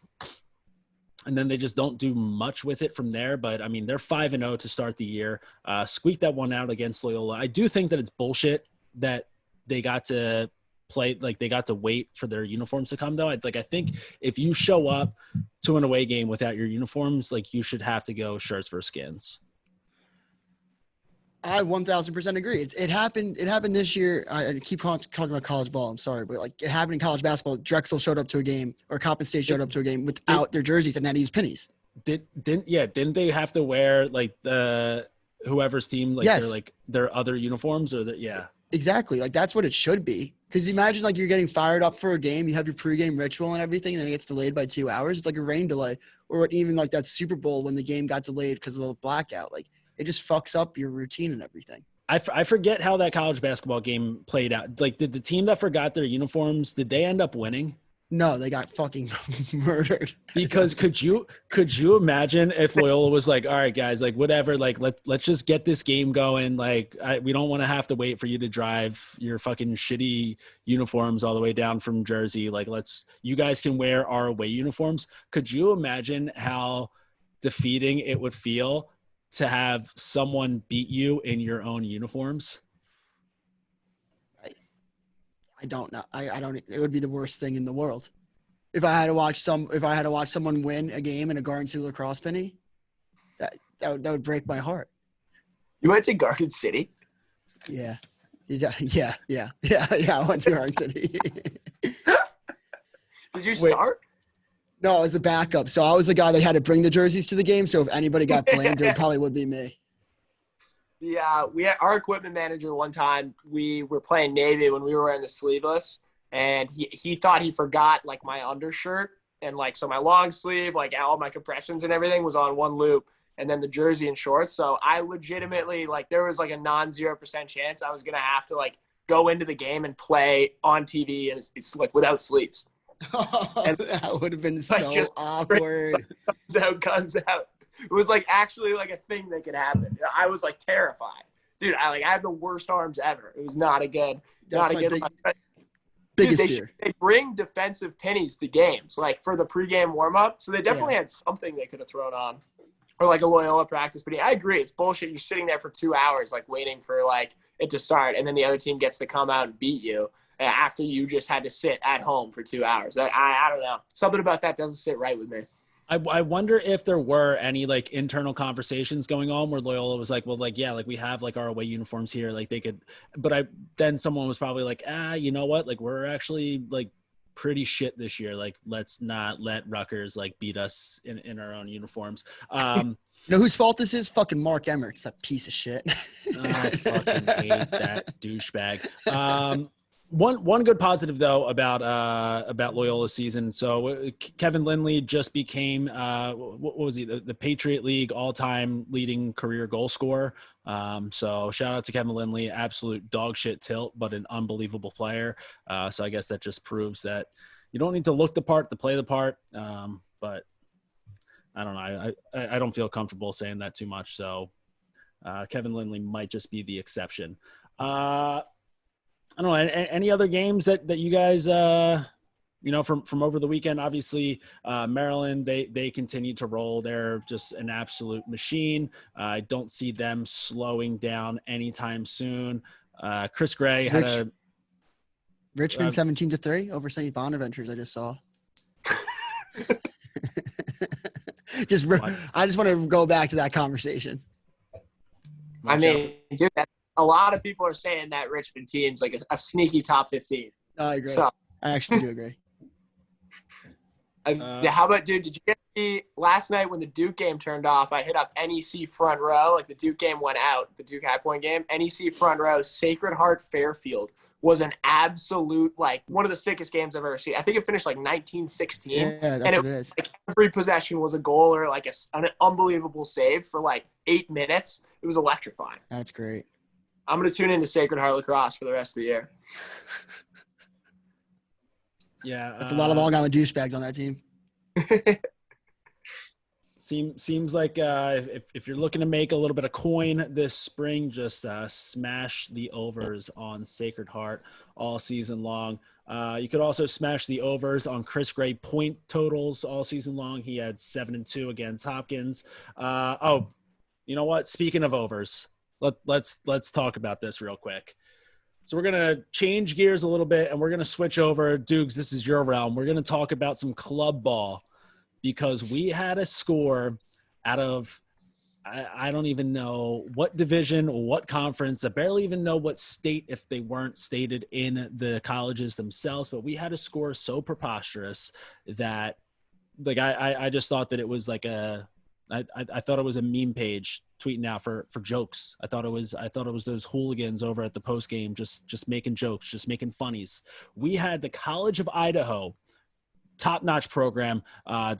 and then they just don't do much with it from there. But, I mean, they're 5-0 to start the year. Squeaked that one out against Loyola. I do think that it's bullshit that they got to play, like they got to wait for their uniforms to come, though. I think if you show up to an away game without your uniforms, like you should have to go shirts for skins. I 1000% agree. It happened this year. I keep talking about college ball. I'm sorry, but like it happened in college basketball. Drexel showed up to a game, or Coppin State showed up to a game without their jerseys and had to use pennies. Didn't they have to wear like the whoever's team, like yes, their other uniforms, or exactly, like that's what it should be. Because imagine like you're getting fired up for a game, you have your pregame ritual and everything, and then it gets delayed by 2 hours. It's like a rain delay, or even like that Super Bowl when the game got delayed because of the blackout. Like it just fucks up your routine and everything. I forget how that college basketball game played out. Like, did the team that forgot their uniforms, did they end up winning? No, they got fucking murdered. Because could you imagine if Loyola was like, all right, guys, like whatever, like let's just get this game going. Like we don't want to have to wait for you to drive your fucking shitty uniforms all the way down from Jersey. Like you guys can wear our away uniforms. Could you imagine how defeating it would feel to have someone beat you in your own uniforms? I don't know. I don't. It would be the worst thing in the world if I had to watch someone win a game in a Garden City lacrosse penny. That would break my heart. You went to Garden City? Yeah. I went to Garden City. Did you start? No, I was the backup. So I was the guy that had to bring the jerseys to the game. So if anybody got blamed, it probably would be me. Yeah, we had our equipment manager one time. We were playing Navy when we were wearing the sleeveless, and he thought he forgot like my undershirt, and like so my long sleeve, like all my compressions and everything was on one loop, and then the jersey and shorts. So I legitimately like there was like a non-0% chance I was gonna have to like go into the game and play on TV, and it's like without sleeves. Oh, and that would have been like, so just awkward. Guns out. It was like actually like a thing that could happen. I was like terrified, dude. I have the worst arms ever. It was not a good, That's not a good. Biggest Dude, fear. they bring defensive pennies to games, like for the pregame warm up. So they definitely had something they could have thrown on, or like a Loyola practice penny. I agree, it's bullshit. You're sitting there for 2 hours, like waiting for like it to start, and then the other team gets to come out and beat you after you just had to sit at home for 2 hours. I don't know. Something about that doesn't sit right with me. I wonder if there were any like internal conversations going on where Loyola was like, well, like, yeah, like we have like our away uniforms here. Like they could, but then someone was probably like, you know what? Like we're actually like pretty shit this year. Like, let's not let Rutgers like beat us in our own uniforms. You know whose fault this is? Fucking Mark Emmerich's that piece of shit. I fucking hate that douchebag. One good positive though about Loyola's season. So Kevin Lindley just became what was he, the Patriot League all-time leading career goal scorer. So shout out to Kevin Lindley, absolute dog shit tilt, but an unbelievable player. So I guess that just proves that you don't need to look the part to play the part. But I don't know. I don't feel comfortable saying that too much. So Kevin Lindley might just be the exception. I don't know. Any other games that you guys, from over the weekend? Obviously, Maryland, they continue to roll. They're just an absolute machine. I don't see them slowing down anytime soon. Chris Gray had Richmond 17-3 over St. Bonaventures. I just saw. I just want to go back to that conversation. I mean, dude, a lot of people are saying that Richmond team's like a sneaky top 15. I agree. So, I actually do agree. How about, dude, did you get me last night when the Duke game turned off? I hit up NEC front row. Like the Duke game went out, the Duke High Point game. NEC front row, Sacred Heart Fairfield, was an absolute, like, one of the sickest games I've ever seen. I think it finished like 19-16. Yeah, that's and what it is. like every possession was a goal or like an unbelievable save for like 8 minutes. It was electrifying. That's great. I'm going to tune into Sacred Heart Lacrosse for the rest of the year. Yeah. That's a lot of Long Island douchebags on that team. Seems like if you're looking to make a little bit of coin this spring, just smash the overs on Sacred Heart all season long. You could also smash the overs on Chris Gray point totals all season long. He had 7 and 2 against Hopkins. You know what? Speaking of overs, let's talk about this real quick. So we're gonna change gears a little bit, and we're gonna switch over. Doogs, this is your realm. We're gonna talk about some club ball, because we had a score out of, I don't even know what division or what conference. I barely even know what state if they weren't stated in the colleges themselves. But we had a score so preposterous that, like, I just thought that it was like I thought it was a meme page tweeting out for jokes. I thought it was those hooligans over at the post game just making jokes, just making funnies. We had the College of Idaho, top-notch program.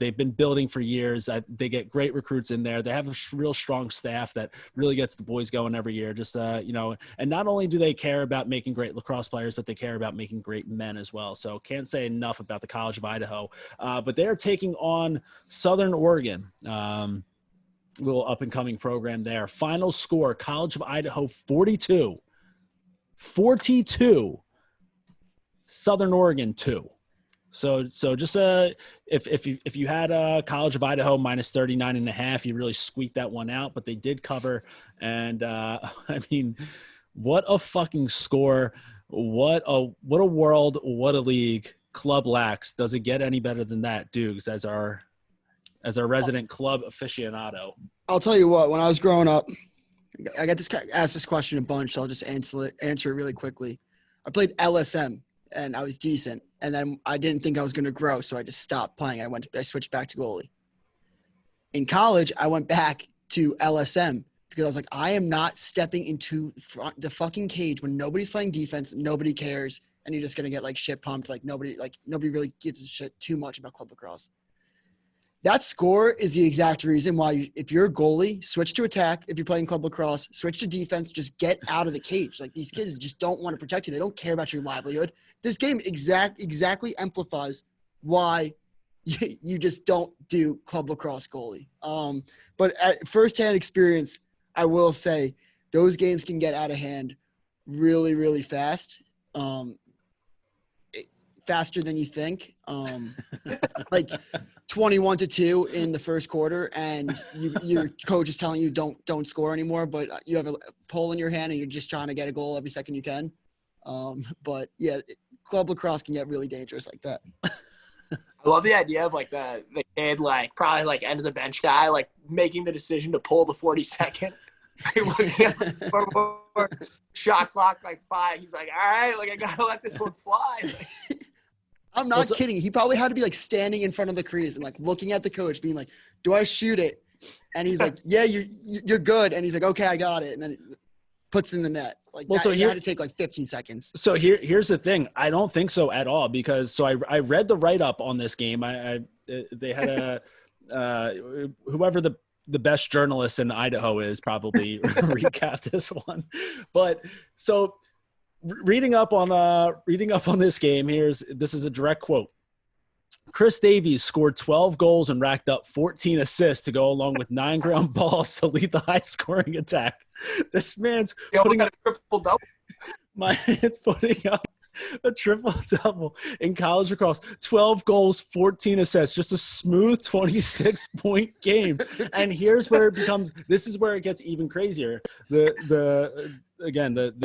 They've been building for years. They get great recruits in there. They have a real strong staff that really gets the boys going every year. Just, and not only do they care about making great lacrosse players, but they care about making great men as well. So can't say enough about the College of Idaho. But they're taking on Southern Oregon, little up-and-coming program there. Final score, College of Idaho 42, Southern Oregon 2. So just if you had College of Idaho minus 39.5, you really squeaked that one out, but they did cover. And I mean, what a fucking score! What a world! What a league! Club LACROSSE. Does it get any better than that, Doogs, as our resident club aficionado? I'll tell you what. When I was growing up, I got asked this question a bunch, so I'll just answer it really quickly. I played LSM, and I was decent. And then I didn't think I was going to grow, so I just stopped playing. I switched back to goalie. In college, I went back to LSM because I was like, I am not stepping into the fucking cage when nobody's playing defense, nobody cares, and you're just going to get like shit pumped. Like nobody really gives a shit too much about club lacrosse. That score is the exact reason why if you're a goalie, switch to attack. If you're playing club lacrosse, switch to defense. Just get out of the cage. Like, these kids just don't want to protect you. They don't care about your livelihood. This game exactly amplifies why you just don't do club lacrosse goalie. But at firsthand experience, I will say those games can get out of hand really, really fast. Faster than you think. Like 21-2 in the first quarter, and your coach is telling you don't score anymore, but you have a pole in your hand and you're just trying to get a goal every second you can. But yeah, club lacrosse can get really dangerous like that. I love the idea of like the kid, like probably like end of the bench guy, like making the decision to pull the 42nd. Looking at the shot clock like 5. He's like, all right, like I gotta let this one fly. I'm not kidding. He probably had to be like standing in front of the crease and like looking at the coach, being like, "Do I shoot it?" And he's like, "Yeah, you're good." And he's like, "Okay, I got it." And then puts it in the net. Like, well, so he had to take like 15 seconds. So here's the thing. I don't think so at all, because I read the write up on this game. They had whoever the best journalist in Idaho is probably recap this one, but so. Reading up on this game, this is a direct quote. Chris Davies scored 12 goals and racked up 14 assists to go along with 9 ground balls to lead the high-scoring attack. This man's putting up a triple-double. It's putting up a triple-double in college lacrosse. 12 goals, 14 assists, just a smooth 26-point game. And here's where this is where it gets even crazier. The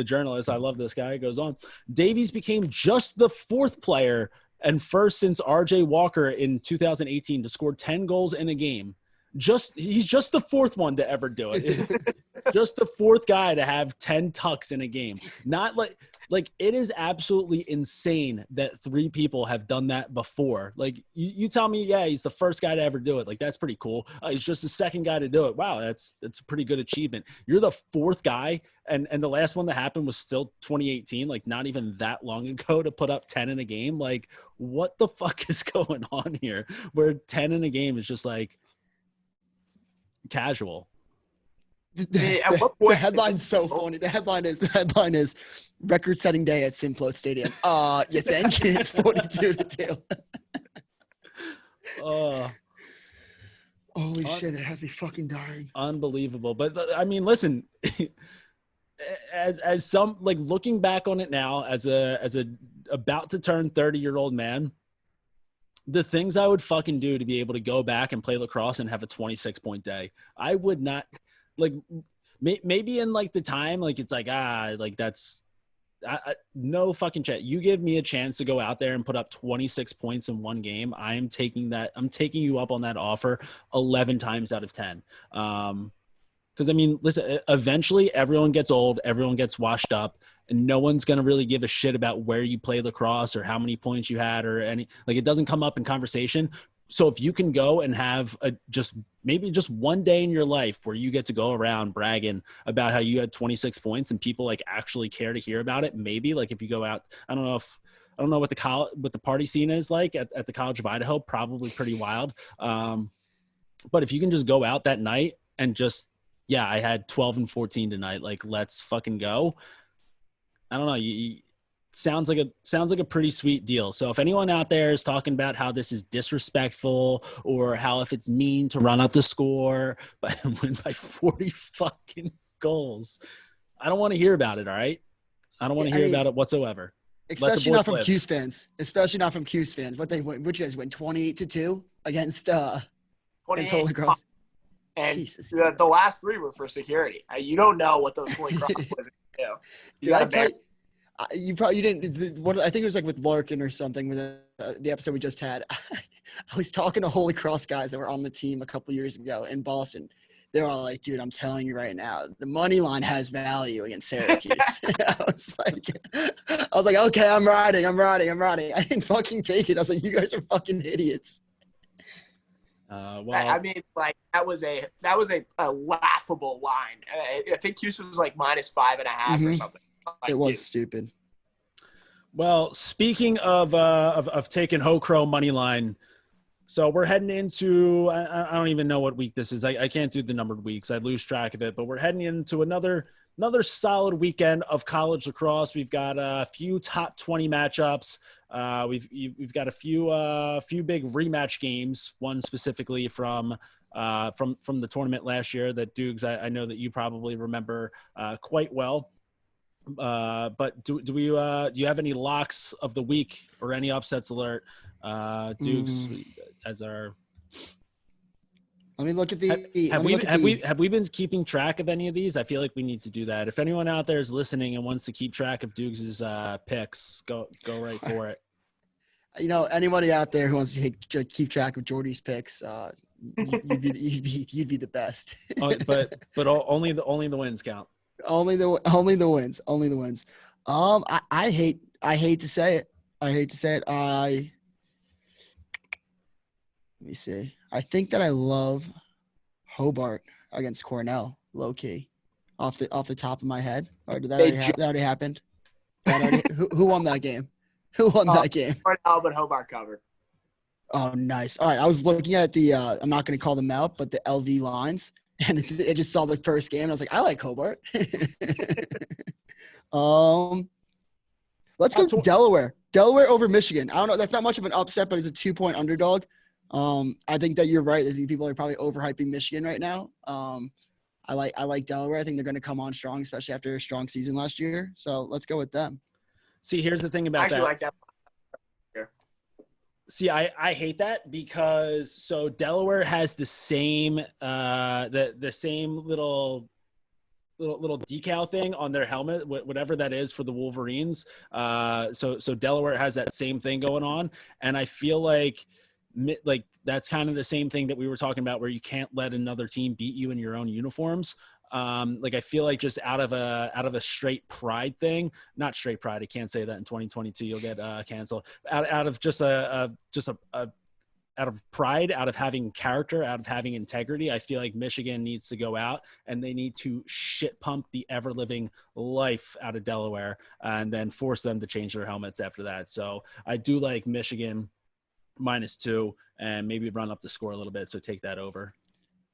journalist, I love this guy, goes on. Davies became just the 4th player and first since R.J. Walker in 2018 to score 10 goals in a game. He's just the fourth one to ever do it. Just the fourth guy to have 10 tucks in a game. Not like it is absolutely insane that 3 people have done that before. Like you tell me, yeah, he's the first guy to ever do it. Like that's pretty cool. He's just the second guy to do it. Wow, that's a pretty good achievement. You're the fourth guy, and the last one that happened was still 2018, like not even that long ago, to put up 10 in a game. Like what the fuck is going on here? Where 10 in a game is just like casual. At what point? The headline's so funny. The headline is record-setting day at Simplot Stadium. You think it's 42-2? Holy shit! It has me fucking dying. Unbelievable. But I mean, listen, as some, like, looking back on it now, as a about to turn 30-year-old man, the things I would fucking do to be able to go back and play lacrosse and have a 26-point day, I would not. Like maybe in like the time, like it's like, like that's no fucking chat. You give me a chance to go out there and put up 26 points in one game. I am taking that. I'm taking you up on that offer 11 times out of 10. Because I mean, listen, eventually everyone gets old, everyone gets washed up, and no one's going to really give a shit about where you play lacrosse or how many points you had or any, like it doesn't come up in conversation. So if you can go and have maybe just one day in your life where you get to go around bragging about how you had 26 points and people like actually care to hear about it, maybe like if you go out, I don't know what the party scene is like at the College of Idaho, probably pretty wild. But if you can just go out that night and just, yeah, I had 12 and 14 tonight, like let's fucking go. I don't know. Sounds like a pretty sweet deal. So if anyone out there is talking about how this is disrespectful or how if it's mean to run up the score but win by 40 fucking goals, I don't want to hear about it. All right. I don't want to hear about it whatsoever. Especially not from Cuse fans. Especially not from Cuse fans. What you guys win 28-2 against Holy Cross. And the last 3 were for security. You don't know what those Holy Cross was do. Did I tell you probably didn't. I think it was like with Larkin or something with the episode we just had. I was talking to Holy Cross guys that were on the team a couple years ago in Boston. They're all like, dude, I'm telling you right now, the money line has value against Syracuse. I was like, okay, I'm riding. I didn't fucking take it. I was like, you guys are fucking idiots. Well, I mean, like that was a laughable line. I think Cuse was like -5.5 or something. Like, it was stupid. Well, speaking of taking Ho-Crow money line, so we're heading into I don't even know what week this is. I can't do the numbered weeks. I lose track of it. But we're heading into another solid weekend of college lacrosse. We've got a few top 20 matchups. We've got a few big rematch games. One specifically from the tournament last year that DOOGS I know that you probably remember quite well. But do you have any locks of the week or any upsets alert? DOOGS as our. Let me look at the. Have we been keeping track of any of these? I feel like we need to do that. If anyone out there is listening and wants to keep track of DOOGS's picks, go right for it. You know, anybody out there who wants to keep track of Jordie's picks, you'd be the best. but only the wins count. Only the wins. I hate to say it. Let me see. I think that I love Hobart against Cornell, low key, off the top of my head. Or did that already happened? Who won that game? Who won that game? Cornell, but Hobart covered. Oh, nice. All right, I was looking at the. I'm not going to call them out, but the LV lines. And I just saw the first game, and I was like, I like Hobart. Let's go Delaware. Delaware over Michigan. I don't know. That's not much of an upset, but it's a 2-point underdog. I think that you're right. I think people are probably overhyping Michigan right now. I like Delaware. I think they're going to come on strong, especially after a strong season last year. So let's go with them. See, here's the thing about I actually like that. See, I hate that because so Delaware has the same the same little decal thing on their helmet, whatever that is for the Wolverines. So Delaware has that same thing going on, and I feel like like that's kind of the same thing that we were talking about, where you can't let another team beat you in your own uniforms. Like I feel like just out of a straight pride thing, not straight pride. I can't say that in 2022. You'll get canceled. Out of just a out of pride, out of having character, out of having integrity, I feel like Michigan needs to go out and they need to shit pump the ever living life out of Delaware and then force them to change their helmets after that. So I do like Michigan -2 and maybe run up the score a little bit. So take that over.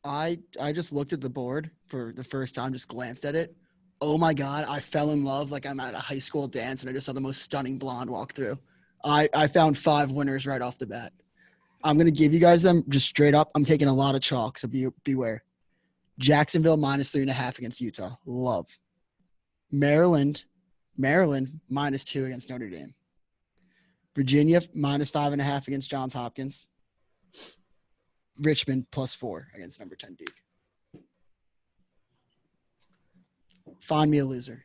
I just looked at the board for the first time, just glanced at it. Oh my God, I fell in love like I'm at a high school dance and I just saw the most stunning blonde walk through. I found 5 winners right off the bat. I'm going to give you guys them just straight up. I'm taking a lot of chalk, so beware. Jacksonville -3.5 against Utah. Love. Maryland -2 against Notre Dame. Virginia -5.5 against Johns Hopkins. Richmond +4 against number 10 Duke. Find me a loser.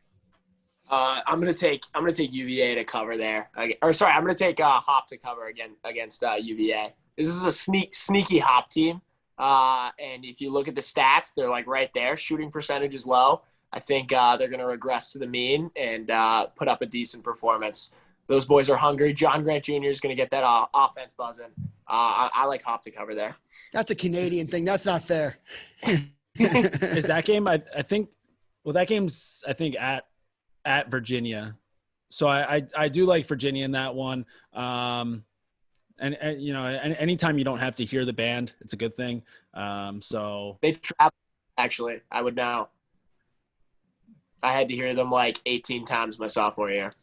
I'm gonna take UVA to cover there. I'm gonna take Hop to cover again against UVA. This is a sneaky Hop team, and if you look at the stats, they're like right there. Shooting percentage is low. I think they're gonna regress to the mean and put up a decent performance. Those boys are hungry. John Grant Jr. is gonna get that offense buzzing. I like Hop to cover there. That's a Canadian thing. That's not fair. Is that game? I think. Well, that game's I think at Virginia. So I do like Virginia in that one. And you know, anytime you don't have to hear the band, it's a good thing. So they travel, actually, I would know. I had to hear them like 18 times my sophomore year.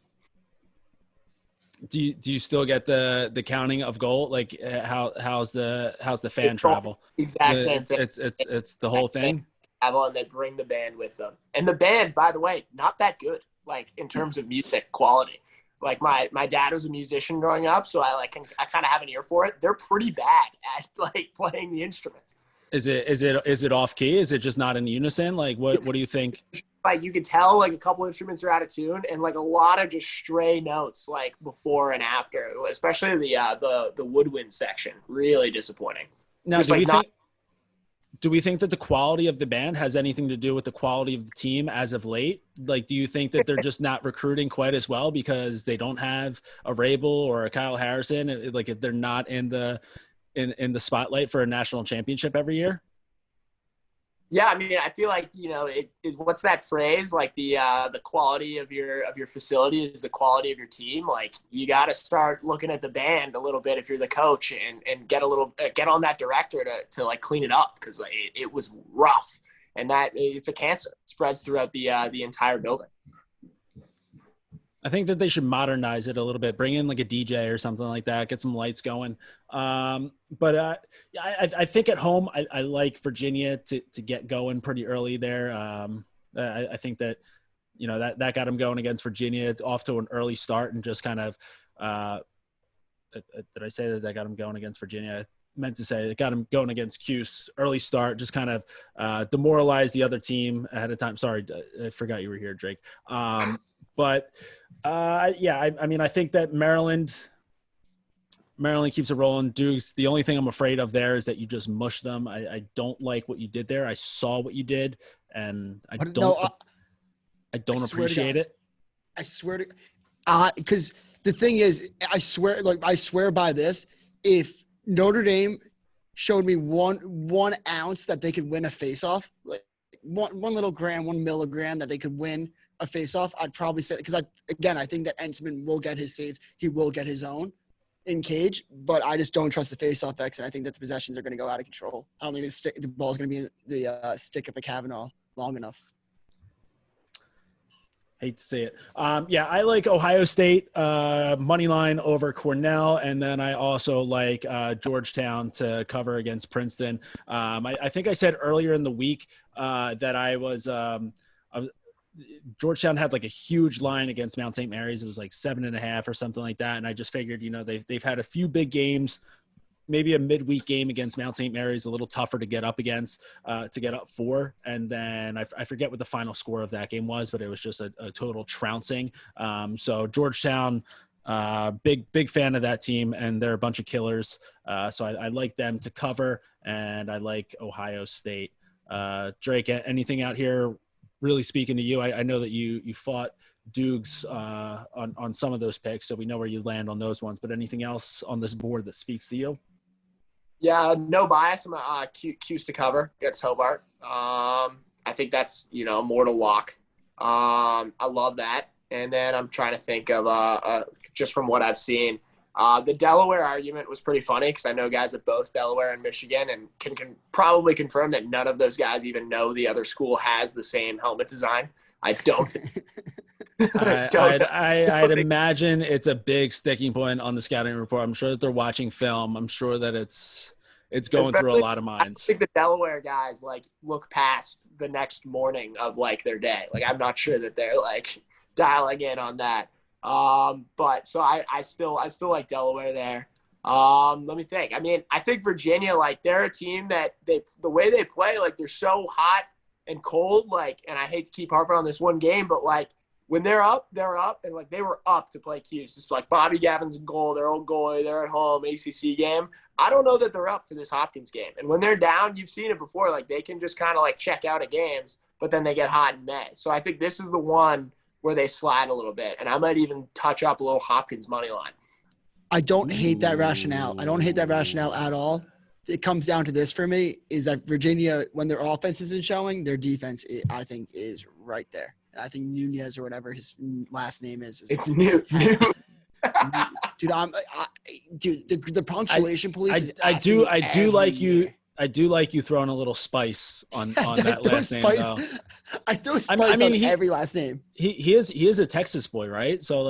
Do you still get the counting of goal? Like how's the fan travel? Exact same thing. It's the whole thing. Travel, and they bring the band with them. And the band, by the way, not that good. Like in terms of music quality. Like my dad was a musician growing up, so I kind of have an ear for it. They're pretty bad at like playing the instruments. Is it off key? Is it just not in unison? Like what do you think? Like you could tell like a couple instruments are out of tune and like a lot of just stray notes like before and after, especially the woodwind section. Really disappointing. Now, do we think that the quality of the band has anything to do with the quality of the team as of late? Like, do you think that they're just not recruiting quite as well because they don't have a Rabel or a Kyle Harrison? Like, if they're not in the spotlight for a national championship every year? Yeah, I mean, I feel like, you know, what's that phrase? Like the quality of your facility is the quality of your team. Like you got to start looking at the band a little bit if you're the coach and get on that director to like clean it up because like, it was rough and that it's a cancer. It spreads throughout the entire building. I think that they should modernize it a little bit, bring in like a DJ or something like that, get some lights going. But I think at home, I like Virginia to get going pretty early there. I think that, you know, that got them going against Virginia off to an early start and just kind of, did I say that got them going against Virginia? I meant to say it got them going against Cuse, early start, just kind of demoralize the other team ahead of time. Sorry, I forgot you were here, Drake. But I mean, I think that Maryland keeps it rolling. DOOGS, the only thing I'm afraid of there is that you just mush them. I don't like what you did there. I saw what you did, and I don't appreciate it. I swear to because the thing is, I swear by this. If Notre Dame showed me one ounce that they could win a face-off, like one little gram, 1 milligram that they could win a face-off, I'd probably say, because I think that Entman will get his saves. He will get his own in cage, but I just don't trust the face-off X, and I think that the possessions are going to go out of control. I don't think the ball is going to be in the stick of a Kavanaugh long enough. Hate to see it. I like Ohio State money line over Cornell, and then I also like Georgetown to cover against Princeton. I think I said earlier in the week that I was Georgetown had like a huge line against Mount St. Mary's. It was like 7.5 or something like that. And I just figured, you know, they've had a few big games, maybe a midweek game against Mount St. Mary's, a little tougher to get up against, to get up for. And then I forget what the final score of that game was, but it was just a total trouncing. So Georgetown Big fan of that team, and they're a bunch of killers. So I like them to cover, and I like Ohio State. Drake, anything out here really speaking to you? I know that you fought DOOGS on some of those picks, so we know where you land on those ones. But anything else on this board that speaks to you? Yeah, no bias. I'm Cuse to cover against Hobart. I think that's, mortal lock. I love that. And then I'm trying to think of just from what I've seen. The Delaware argument was pretty funny because I know guys at both Delaware and Michigan, and can probably confirm that none of those guys even know the other school has the same helmet design. I don't think. I'd imagine it's a big sticking point on the scouting report. I'm sure that they're watching film. I'm sure that it's going through a lot of minds. I think the Delaware guys look past the next morning of their day. I'm not sure that they're dialing in on that. But so I still like Delaware there. Let me think. I mean, I think Virginia, they're a team that the way they play, they're so hot and cold, and I hate to keep harping on this one game, but when they're up, and they were up to play Cuse. It's Bobby Gavin's in goal, their old goalie, they're at home, ACC game. I don't know that they're up for this Hopkins game. And when they're down, you've seen it before, they can just kind of check out of games, but then they get hot in May. So I think this is the one where they slide a little bit, and I might even touch up a little Hopkins money line. I don't hate that rationale. I don't hate that rationale at all. It comes down to this for me, is that Virginia, when their offense isn't showing, their defense, I think, is right there. And I think Nunez or whatever his last name is it's new. Dude, the punctuation police. I do like you throwing a little spice on that last name. Though. I threw spice on every last name. He is a Texas boy, right? So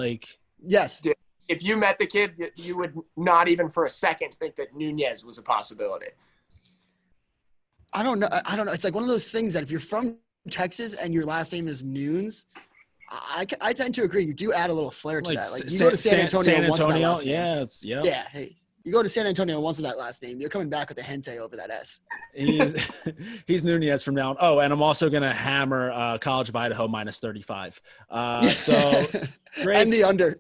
yes. Dude, if you met the kid, you would not even for a second think that Nunez was a possibility. I don't know. It's one of those things that if you're from Texas and your last name is Nunes, I tend to agree. You do add a little flair to that. You go to San Antonio once with that last name. Yeah. Hey, you go to San Antonio once with that last name, you're coming back with a gente over that S. He's Nunez from now on. Oh, and I'm also going to hammer College of Idaho minus 35. So Drake, and the under.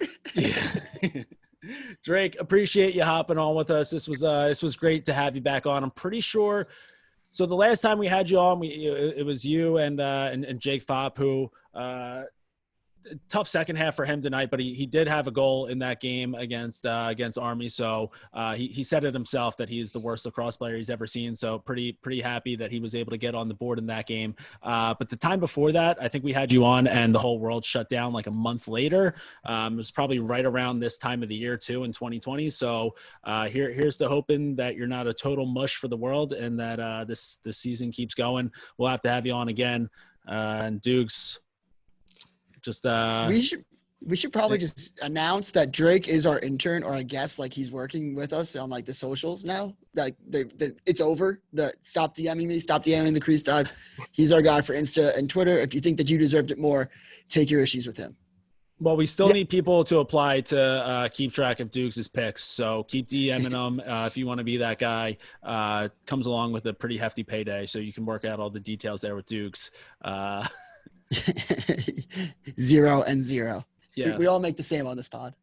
Drake, appreciate you hopping on with us. This was great to have you back on. I'm pretty sure. So the last time we had you on, it was you and Jake Fopp, who tough second half for him tonight, but he did have a goal in that game against Army. So he said it himself that he's the worst lacrosse player he's ever seen. So pretty happy that he was able to get on the board in that game. But the time before that, I think we had you on and the whole world shut down a month later. It was probably right around this time of the year too in 2020. So here's to hoping that you're not a total mush for the world and that this season keeps going. We'll have to have you on again. And DOOGS, we should probably just announce that Drake is our intern, or I guess he's working with us on the socials now. It's over. Stop DMing me, stop DMing the Crease Dive. He's our guy for Insta and Twitter. If you think that you deserved it more, take your issues with him. Well, we still need people to apply to keep track of DOOGS' picks. So keep DMing them if you want to be that guy. Comes along with a pretty hefty payday, so you can work out all the details there with DOOGS. 0 and 0. Yeah. We all make the same on this pod.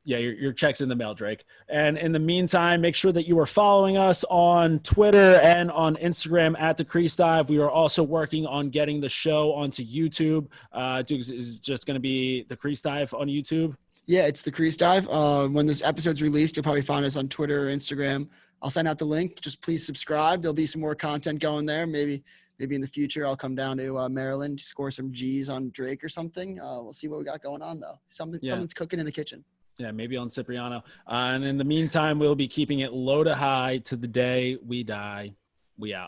Your check's in the mail, Drake. And in the meantime, make sure that you are following us on Twitter and on Instagram at the Crease Dive. We are also working on getting the show onto YouTube. DOOGS is just going to be the Crease Dive on YouTube. Yeah, it's the Crease Dive. When this episode's released, you'll probably find us on Twitter or Instagram. I'll send out the link. Just please subscribe. There'll be some more content going there. Maybe in the future, I'll come down to Maryland, score some G's on Drake or something. We'll see what we got going on, though. Something's cooking in the kitchen. Yeah, maybe on CIPRIANO. And in the meantime, we'll be keeping it low to high to the day we die. We out.